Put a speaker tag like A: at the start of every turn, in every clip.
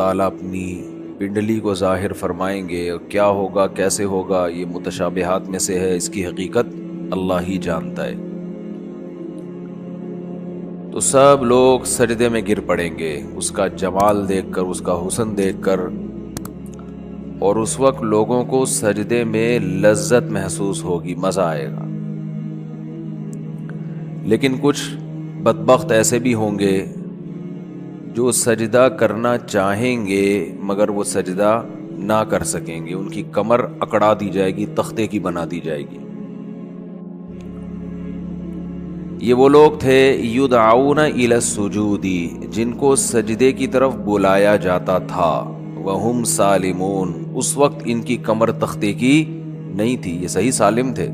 A: تعالیٰ اپنی پنڈلی کو ظاہر فرمائیں گے، اور کیا ہوگا کیسے ہوگا یہ متشابہات میں سے ہے، اس کی حقیقت اللہ ہی جانتا ہے۔ تو سب لوگ سجدے میں گر پڑیں گے اس کا جمال دیکھ کر، اس کا حسن دیکھ کر، اور اس وقت لوگوں کو سجدے میں لذت محسوس ہوگی، مزہ آئے گا۔ لیکن کچھ بدبخت ایسے بھی ہوں گے جو سجدہ کرنا چاہیں گے مگر وہ سجدہ نہ کر سکیں گے، ان کی کمر اکڑا دی جائے گی، تختے کی بنا دی جائے گی۔ یہ وہ لوگ تھے یدعون الی السجود، جن کو سجدے کی طرف بلایا جاتا تھا، وہم سالمون، اس وقت ان کی کمر تختے کی نہیں تھی، یہ صحیح سالم تھے۔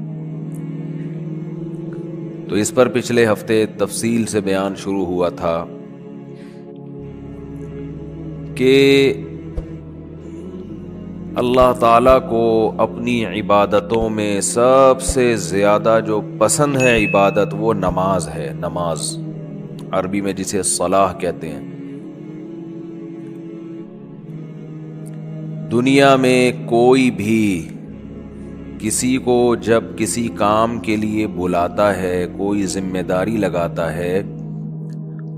A: تو اس پر پچھلے ہفتے تفصیل سے بیان شروع ہوا تھا کہ اللہ تعالیٰ کو اپنی عبادتوں میں سب سے زیادہ جو پسند ہے عبادت، وہ نماز ہے۔ نماز عربی میں جسے صلاح کہتے ہیں۔ دنیا میں کوئی بھی کسی کو جب کسی کام کے لیے بلاتا ہے، کوئی ذمہ داری لگاتا ہے،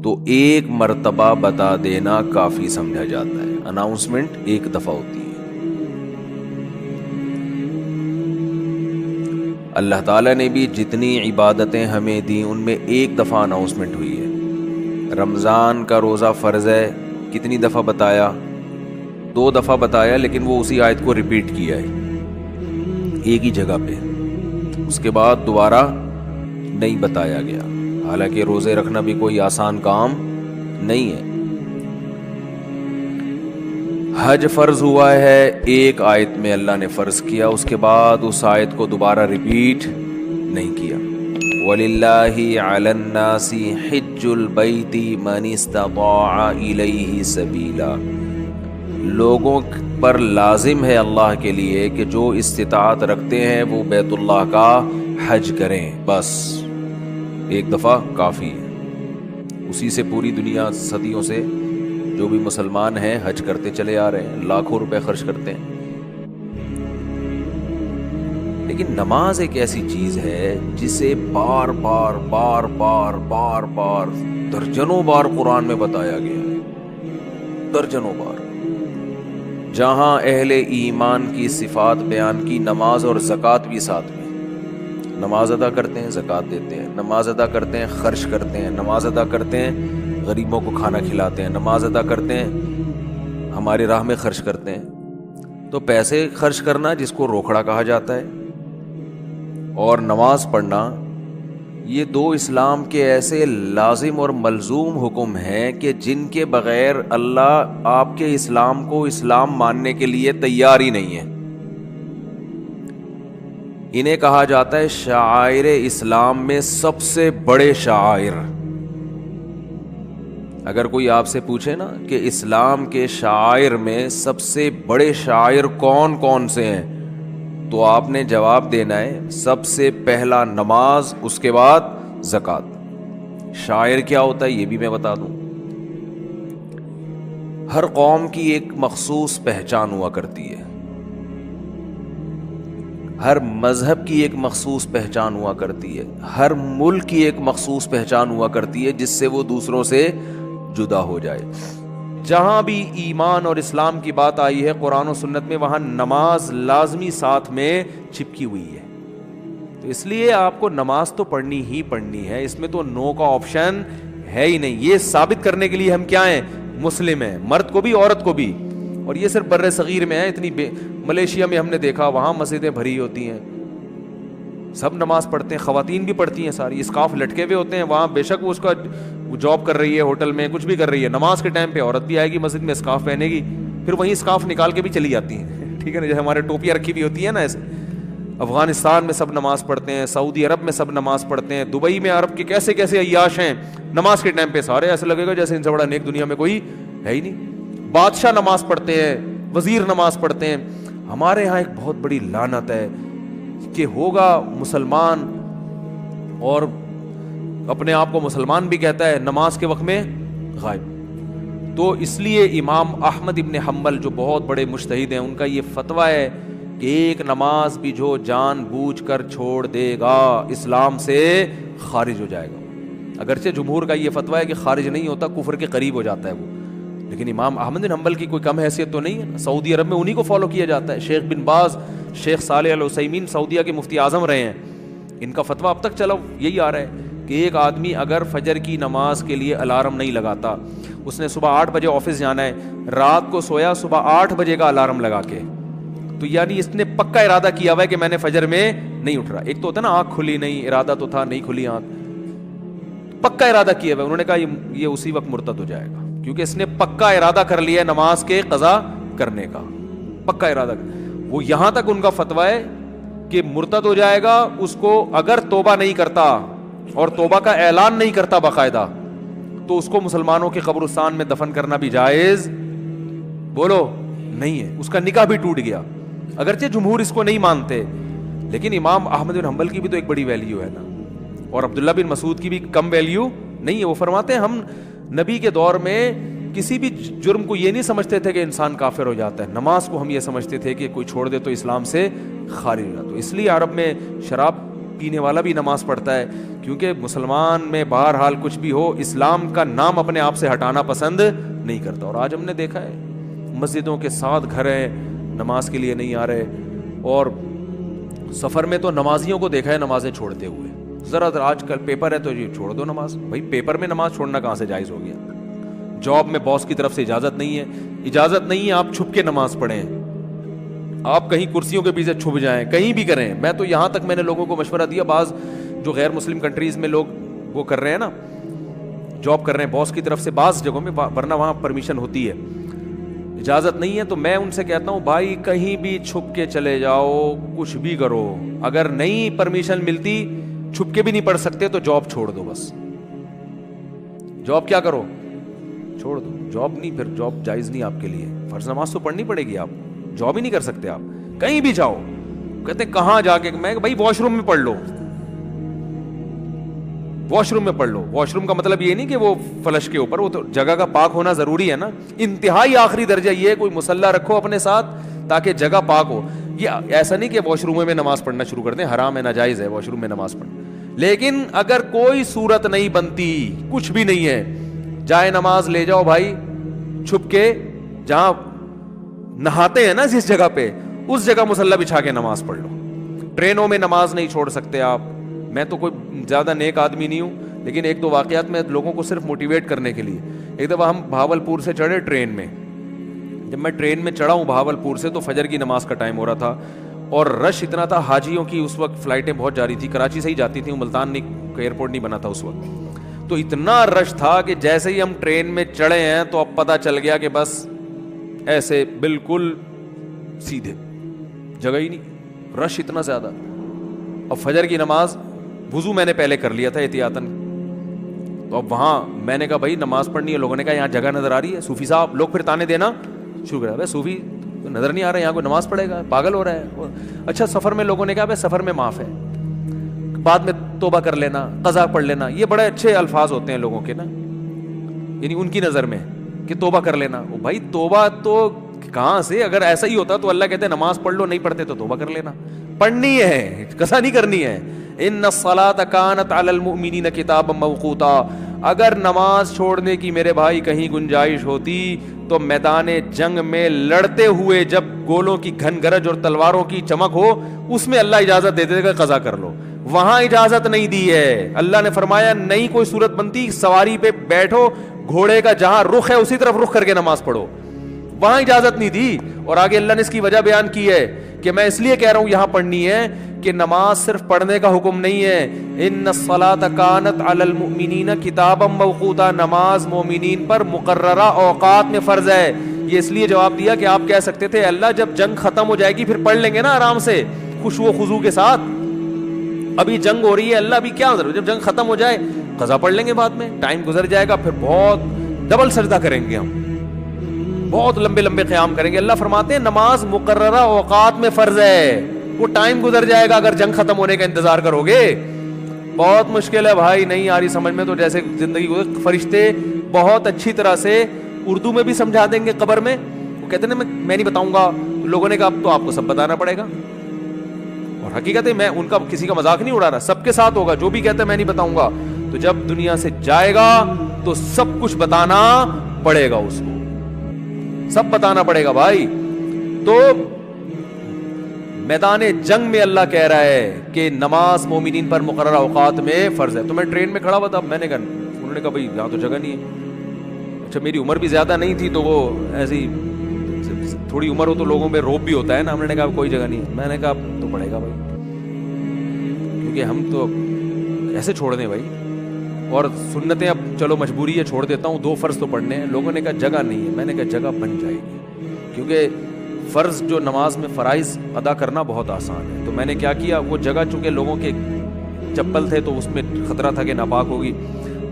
A: تو ایک مرتبہ بتا دینا کافی سمجھا جاتا ہے۔ اناؤنسمنٹ ایک دفعہ ہوتی ہے۔ اللہ تعالیٰ نے بھی جتنی عبادتیں ہمیں دیں ان میں ایک دفعہ اناؤنسمنٹ ہوئی ہے۔ رمضان کا روزہ فرض ہے، کتنی دفعہ بتایا؟ 2 دفعہ بتایا، لیکن وہ اسی آیت کو ریپیٹ کیا ہے ایک ہی جگہ پہ، اس کے بعد دوبارہ نہیں بتایا گیا۔ حالانکہ روزے رکھنا بھی کوئی آسان کام نہیں ہے۔ حج فرض ہوا ہے، ایک آیت میں اللہ نے فرض کیا، اس کے بعد اس آیت کو دوبارہ ریپیٹ نہیں کیا۔ وَلِلَّهِ عَلَى النَّاسِ حِجُّ الْبَيْتِ مَنِ اسْتَطَاعَ إِلَيْهِ سَبِيلًا، لوگوں پر لازم ہے اللہ کے لیے کہ جو استطاعت رکھتے ہیں وہ بیت اللہ کا حج کریں، بس ایک دفعہ کافی ہے۔ اسی سے پوری دنیا صدیوں سے جو بھی مسلمان ہیں حج کرتے چلے آ رہے ہیں، لاکھوں روپے خرچ کرتے ہیں۔ لیکن نماز ایک ایسی چیز ہے جسے بار بار بار بار بار بار درجنوں بار قرآن میں بتایا گیا ہے، درجنوں بار۔ جہاں اہل ایمان کی صفات بیان کی، نماز اور زکوٰۃ بھی ساتھ میں۔ نماز ادا کرتے ہیں، زکوٰۃ دیتے ہیں، نماز ادا کرتے ہیں، خرچ کرتے ہیں، نماز ادا کرتے ہیں، غریبوں کو کھانا کھلاتے ہیں، نماز ادا کرتے ہیں، ہماری راہ میں خرچ کرتے ہیں۔ تو پیسے خرچ کرنا جس کو روکڑا کہا جاتا ہے، اور نماز پڑھنا، یہ 2 اسلام کے ایسے لازم اور ملزوم حکم ہیں کہ جن کے بغیر اللہ آپ کے اسلام کو اسلام ماننے کے لیے تیار ہی نہیں ہے۔ انہیں کہا جاتا ہے شعائر اسلام میں سب سے بڑے شعائر۔ اگر کوئی آپ سے پوچھے نا کہ اسلام کے شعائر میں سب سے بڑے شعائر کون کون سے ہیں، تو آپ نے جواب دینا ہے سب سے پہلا نماز، اس کے بعد زکوٰۃ۔ شاعر کیا ہوتا ہے یہ بھی میں بتا دوں۔ ہر قوم کی ایک مخصوص پہچان ہوا کرتی ہے، ہر مذہب کی ایک مخصوص پہچان ہوا کرتی ہے، ہر ملک کی ایک مخصوص پہچان ہوا کرتی ہے جس سے وہ دوسروں سے جدا ہو جائے۔ جہاں بھی ایمان اور اسلام کی بات آئی ہے قرآن و سنت میں، وہاں نماز لازمی ساتھ میں چپکی ہوئی ہے۔ تو اس لیے آپ کو نماز تو پڑھنی ہی پڑھنی ہے، اس میں تو نو کا آپشن ہے ہی نہیں۔ یہ ثابت کرنے کے لیے ہم کیا ہیں؟ مسلم ہیں، مرد کو بھی عورت کو بھی۔ اور یہ صرف بر صغیر میں ہے، اتنی ملیشیا میں ہم نے دیکھا وہاں مسجدیں بھری ہوتی ہیں، سب نماز پڑھتے ہیں، خواتین بھی پڑھتی ہیں ساری، اسکارف لٹکے ہوئے ہوتے ہیں وہاں، بے شک وہ اس کا جاب کر رہی ہے، ہوٹل میں کچھ بھی کر رہی ہے، نماز کے ٹائم پہ عورت بھی آئے گی مسجد میں، اسکارف پہنے گی، پھر وہیں اسکارف نکال کے بھی چلی جاتی ہیں، ٹھیک ہے نا، جیسے ہمارے ٹوپیاں رکھی ہوئی ہوتی ہیں نا ایسے۔ افغانستان میں سب نماز پڑھتے ہیں، سعودی عرب میں سب نماز پڑھتے ہیں، دبئی میں عرب کے کیسے کیسے عیاش ہیں، نماز کے ٹائم پہ سارے ایسے لگے گا جیسے ان سے بڑا نیک دنیا میں کوئی ہے ہی نہیں۔ بادشاہ نماز پڑھتے ہیں، وزیر نماز پڑھتے ہیں۔ ہمارے ہاں ایک بہت بڑی لعنت ہے کہ ہوگا مسلمان اور اپنے آپ کو مسلمان بھی کہتا ہے، نماز کے وقت میں غائب۔ تو اس لیے امام احمد ابن حنبل جو بہت بڑے مجتہد ہیں، ان کا یہ فتویٰ ہے کہ ایک نماز بھی جو جان بوجھ کر چھوڑ دے گا اسلام سے خارج ہو جائے گا. اگرچہ جمہور کا یہ فتویٰ ہے کہ خارج نہیں ہوتا، کفر کے قریب ہو جاتا ہے وہ، لیکن امام احمد بن حنبل کی کوئی کم حیثیت تو نہیں ہے. سعودی عرب میں انہی کو فالو کیا جاتا ہے. شیخ بن باز، شیخ صالح العثیمین سعودیہ کے مفتی اعظم رہے ہیں، ان کا فتویٰ اب تک چلا یہی آ رہا ہے کہ ایک آدمی اگر فجر کی نماز کے لیے الارم نہیں لگاتا، اس نے صبح 8 بجے آفس جانا ہے، رات کو سویا صبح 8 بجے کا الارم لگا کے، تو یعنی اس نے پکا ارادہ کیا ہوا ہے کہ میں نے فجر میں نہیں اٹھ رہا. ایک تو ہوتا ہے نا آنکھ کھلی نہیں، ارادہ تو تھا نہیں کھلی آنکھ، پکا ارادہ کیا ہوا ہے. انہوں نے کہا یہ اسی وقت مرتد ہو جائے گا، کیونکہ اس نے پکا ارادہ کر لیا ہے نماز کے قضا کرنے کا، پکا ارادہ. وہ یہاں تک ان کا فتویٰ ہے کہ مرتد ہو جائے گا اس کو اگر توبہ نہیں کرتا اور توبہ کا اعلان نہیں کرتا باقاعدہ، تو اس کو مسلمانوں کے قبرستان میں دفن کرنا بھی جائز بولو نہیں ہے، اس کا نکاح بھی ٹوٹ گیا. اگرچہ جمہور اس کو نہیں مانتے، لیکن امام احمد بن حنبل کی بھی تو ایک بڑی ویلیو ہے نا، اور عبداللہ بن مسعود کی بھی کم ویلیو نہیں ہے. وہ فرماتے ہیں ہم نبی کے دور میں کسی بھی جرم کو یہ نہیں سمجھتے تھے کہ انسان کافر ہو جاتا ہے، نماز کو ہم یہ سمجھتے تھے کہ کوئی چھوڑ دے تو اسلام سے خارج ہو جاتا. تو اس لیے عرب میں شراب پینے والا بھی نماز پڑھتا ہے، کیونکہ مسلمان میں بہرحال کچھ بھی ہو اسلام کا نام اپنے آپ سے ہٹانا پسند نہیں کرتا. اور آج ہم نے دیکھا ہے مسجدوں کے 7 گھر ہیں نماز کے لیے نہیں آ رہے، اور سفر میں تو نمازیوں کو دیکھا ہے نمازیں چھوڑتے ہوئے. ذرا آج کل پیپر ہے تو یہ چھوڑ دو نماز. بھائی پیپر میں نماز چھوڑنا کہاں سے جائز ہو گیا؟ جاب میں باس کی طرف سے اجازت نہیں ہے، اجازت نہیں ہے آپ چھپ کے نماز پڑھیں، آپ کہیں کرسیوں کے پیچھے چھپ جائیں، کہیں بھی کریں. میں تو یہاں تک میں نے لوگوں کو مشورہ دیا، بعض جو غیر مسلم کنٹریز میں لوگ وہ کر رہے ہیں نا، جاب کر رہے ہیں باس کی طرف سے بعض جگہوں میں، ورنہ وہاں پرمیشن ہوتی ہے، اجازت نہیں ہے، تو میں ان سے کہتا ہوں بھائی کہیں بھی چھپ کے چلے جاؤ، کچھ بھی کرو، اگر نہیں پرمیشن ملتی چھپ کے بھی نہیں پڑھ سکتے تو جاب چھوڑ دو. بس جاب کیا کرو، چھوڑ دو. جاب نہیں، پھر جاب جائز نہیں آپ کے لیے. فرض نماز تو پڑھنی پڑے گی، آپ جاب ہی نہیں کر سکتے، آپ کہیں بھی جاؤ. کہتے ہیں کہاں جا کے، میں بھائی واش روم میں پڑھ لو، واش روم میں پڑھ لو. واش روم کا مطلب یہ نہیں کہ وہ فلش کے اوپر، وہ تو جگہ کا پاک ہونا ضروری ہے نا. انتہائی آخری درجہ یہ ہے کوئی مصلی رکھو اپنے ساتھ تاکہ جگہ پاک ہو. یہ ایسا نہیں کہ واش روم میں نماز پڑھنا شروع کر دیں، حرام ہے، ناجائز ہے واش روم میں نماز پڑھنا. لیکن اگر کوئی صورت نہیں بنتی، کچھ بھی نہیں ہے، جائے نماز لے جاؤ بھائی چھپ کے، جہاں نہاتے ہیں نا جس جگہ پہ، اس جگہ مصلی بچھا کے نماز پڑھ لو. ٹرینوں میں نماز نہیں چھوڑ سکتے آپ. میں تو کوئی زیادہ نیک آدمی نہیں ہوں، لیکن 1-2 واقعات میں لوگوں کو صرف موٹیویٹ کرنے کے لیے. ایک دفعہ ہم بھاولپور سے چڑھے ٹرین میں، جب میں ٹرین میں چڑھا ہوں بھاولپور سے تو فجر کی نماز کا ٹائم ہو رہا تھا، اور رش اتنا تھا. حاجیوں کی اس وقت فلائٹیں بہت جاری تھی، کراچی سے ہی جاتی تھیں، ملتان ایئرپورٹ نہیں بنا تھا اس وقت. تو اتنا رش تھا کہ جیسے ہی ہم ٹرین میں چڑھے ہیں تو اب پتہ چل گیا کہ بس ایسے بالکل سیدھے، جگہ ہی نہیں، رش اتنا زیادہ. اب فجر کی نماز وضو میں نے پہلے کر لیا تھا احتیاطاً، تو اب وہاں میں نے کہا بھائی نماز پڑھنی ہے. لوگوں نے کہا یہاں جگہ نظر آ رہی ہے. صوفی صاحب لوگ پھر تانے دینا شروع کر، صوفی نظر نہیں آ رہا ہے، یہاں کوئی نماز پڑھے گا، پاگل ہو رہا ہے. اچھا سفر میں لوگوں نے کہا بھائی سفر میں معاف ہے، بعد میں توبہ کر لینا، قضا پڑھ لینا. یہ بڑے اچھے الفاظ ہوتے ہیں لوگوں کے نا، یعنی ان کی نظر میں کہ توبہ کر لینا. بھائی توبہ تو کہاں سے؟ اگر ایسا ہی ہوتا تو اللہ کہتے نماز پڑھ لو، نہیں پڑھتے تو توبہ کر لینا. پڑھنی ہے، قضا نہیں کرنی ہے. ان الصلاۃ کانت علی المؤمنین کتابا موقوتا. اگر نماز چھوڑنے کی میرے بھائی کہیں گنجائش ہوتی تو میدان جنگ میں لڑتے ہوئے جب گولوں کی گھن گرج اور تلواروں کی چمک ہو اس میں اللہ اجازت دے دے گا قضا کر لو. وہاں اجازت نہیں دی ہے. اللہ نے فرمایا نہیں کوئی صورت بنتی، سواری پہ بیٹھو، گھوڑے کا جہاں رخ ہے اسی طرف رخ کر کے نماز پڑھو. وہاں اجازت نہیں دی. اور آگے اللہ نے اس کی وجہ بیان کی ہے کہ میں اس لیے کہہ رہا ہوں یہاں پڑھنی ہے کہ نماز صرف پڑھنے کا حکم نہیں ہے. ان الصلاۃ کانت علی المؤمنین کتابا موقوتا. نماز مومنین پر مقررہ اوقات میں فرض ہے. یہ اس لیے جواب دیا کہ آپ کہہ سکتے تھے اللہ جب جنگ ختم ہو جائے گی پھر پڑھ لیں گے نا آرام سے خشوع و خضوع کے ساتھ. ابھی جنگ ہو رہی ہے، اللہ ابھی کیا ضرورت، جب جنگ ختم ہو جائے قضا پڑھ لیں گے، بعد میں ٹائم گزر جائے گا، پھر بہت ڈبل سجدہ کریں گے، ہم بہت لمبے لمبے قیام کریں گے. اللہ فرماتے ہیں نماز مقررہ اوقات میں فرض ہے، وہ ٹائم گزر جائے گا اگر جنگ ختم ہونے کا انتظار کرو گے. بہت مشکل ہے بھائی، نہیں آ رہی سمجھ میں تو جیسے زندگی گزر. فرشتے بہت اچھی طرح سے اردو میں بھی سمجھا دیں گے قبر میں. وہ کہتے ہیں میں نہیں بتاؤں گا. لوگوں نے کہا اب تو آپ کو سب بتانا پڑے گا. اور حقیقت ہے میں ان کا کسی کا مذاق نہیں اڑا رہا, سب کے ساتھ ہوگا. جو بھی کہتا ہے میں نہیں بتاؤں گا, تو جب دنیا سے جائے گا تو سب کچھ بتانا پڑے گا اس کو, سب بتانا پڑے گا بھائی. تو میدان جنگ میں اللہ کہہ رہا ہے کہ نماز مومنین پر مقررہ اوقات میں فرض ہے. تو میں ٹرین میں کھڑا ہوا تھا, میں نے کہا, انہوں نے کہا بھائی یہاں تو جگہ نہیں ہے. اچھا میری عمر بھی زیادہ نہیں تھی تو وہ ایسی تھوڑی عمر ہو تو لوگوں میں روب بھی ہوتا ہے نا. ہم نے کہا کوئی جگہ نہیں ہے. میں نے کہا تو پڑے گا بھائی, کیونکہ ہم تو ایسے چھوڑ دیں بھائی, اور سنتیں اب چلو مجبوری ہے چھوڑ دیتا ہوں, 2 فرض تو پڑھنے ہیں. لوگوں نے کہا جگہ نہیں ہے. میں نے کہا جگہ بن جائے گی, کیونکہ فرض جو نماز میں فرائض ادا کرنا بہت آسان ہے. تو میں نے کیا کیا, وہ جگہ چونکہ لوگوں کے چپل تھے تو اس میں خطرہ تھا کہ ناپاک ہوگی,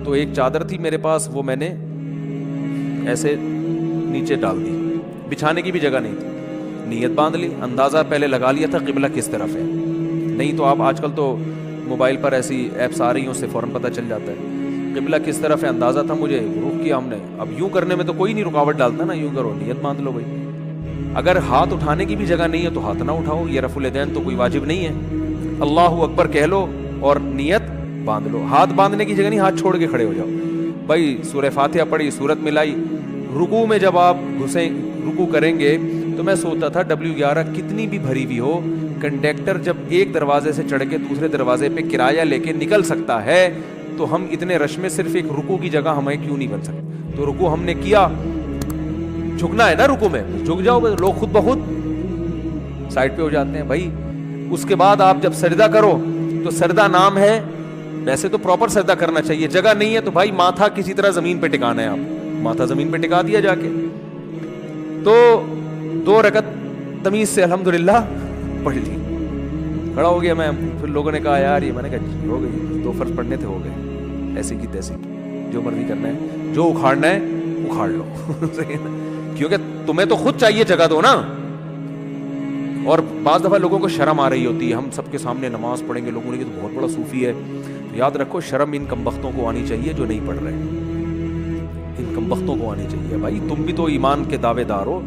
A: تو ایک چادر تھی میرے پاس, وہ میں نے ایسے نیچے ڈال دی. بچھانے کی بھی جگہ نہیں تھی. نیت باندھ لی, اندازہ پہلے لگا لیا تھا قبلہ کس طرف ہے. نہیں تو آپ آج کل تو موبائل پر ایسی ایپس آ رہی ہیں, اس سے فوراً پتہ چل جاتا ہے قبلہ کس طرف ہے. اندازہ تھا مجھے, رخ کیا ہم نے. اب یوں کرنے میں تو کوئی نہیں رکاوٹ ڈالتا نا, یوں کرو, نیت باندھ لو بھائی. اگر ہاتھ اٹھانے کی بھی جگہ نہیں ہے تو ہاتھ نہ اٹھاؤ, یہ رفع الیدین تو کوئی واجب نہیں ہے. اللہ اکبر کہہ لو اور نیت باندھ لو. ہاتھ باندھنے کی جگہ نہیں, ہاتھ چھوڑ کے کھڑے ہو جاؤ بھائی. سورہ فاتحہ پڑھی, سورت ملائی. رکوع میں جب آپ گھسیں رکوع کریں گے تو میں سوچتا تھا W11 کتنی بھی بھری ہوئی ہو, کنڈکٹر جب ایک دروازے سے چڑھ کے دوسرے دروازے پہ کرایہ لے کے نکل سکتا ہے تو ہم اتنے رش میں صرف ایک رکوع کی جگہ ہمیں کیوں نہیں بن سکتی. تو رکوع ہم نے کیا, جھکنا ہے نا رکوع میں, جھک جاؤ, لوگ خود بخود سائڈ پہ ہو جاتے ہیں بھائی. اس کے بعد آپ جب سجدہ کرو تو سجدہ نام ہے, ویسے تو پراپر سجدہ کرنا چاہیے. جگہ نہیں ہے تو بھائی ماتھا کسی طرح زمین پہ ٹکانا ہے, آپ ماتھا زمین پہ ٹکا دیا جا کے. تو 2 رکعت تمیز سے الحمدللہ پڑھ لی, کھڑا ہو گیا میں. پھر لوگوں نے کہا یار یہ, میں نے کہا ہو گئی, 2 فرض پڑھنے تھے ہو گئے, ایسی کی تیسی, جو مرضی کرنا ہے, جو اکھاڑنا ہے اکھاڑ لو. کیونکہ تمہیں تو خود چاہیے جگہ دو نا. اور بعض دفعہ لوگوں کو شرم آ رہی ہوتی ہے, ہم سب کے سامنے نماز پڑھیں گے, لوگوں نے تو بہت بڑا صوفی ہے. یاد رکھو شرم ان کمبختوں کو آنی چاہیے جو نہیں پڑھ رہے, ان کمبختوں کو آنی چاہیے. بھائی تم بھی تو ایمان کے دعوے دار ہو.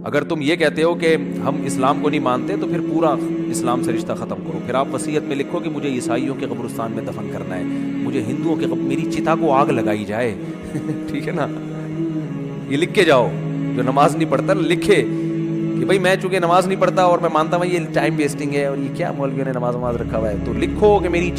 A: اگر تم یہ کہتے ہو کہ ہم اسلام کو نہیں مانتے تو پھر پورا اسلام سے رشتہ ختم کرو. پھر آپ وصیت میں لکھو کہ مجھے عیسائیوں کے قبرستان میں دفن کرنا ہے, مجھے ہندوؤں کے میری چتا کو آگ لگائی جائے. ٹھیک ہے نا, یہ لکھ کے جاؤ. جو نماز نہیں پڑھتا نا لکھے کہ بھائی میں چونکہ نماز نہیں پڑھتا اور میں مانتا ہوں یہ ٹائم ویسٹنگ ہے, اور یہ کیا مولویوں نے نماز رکھا ہوا ہے, تو لکھو کہ میری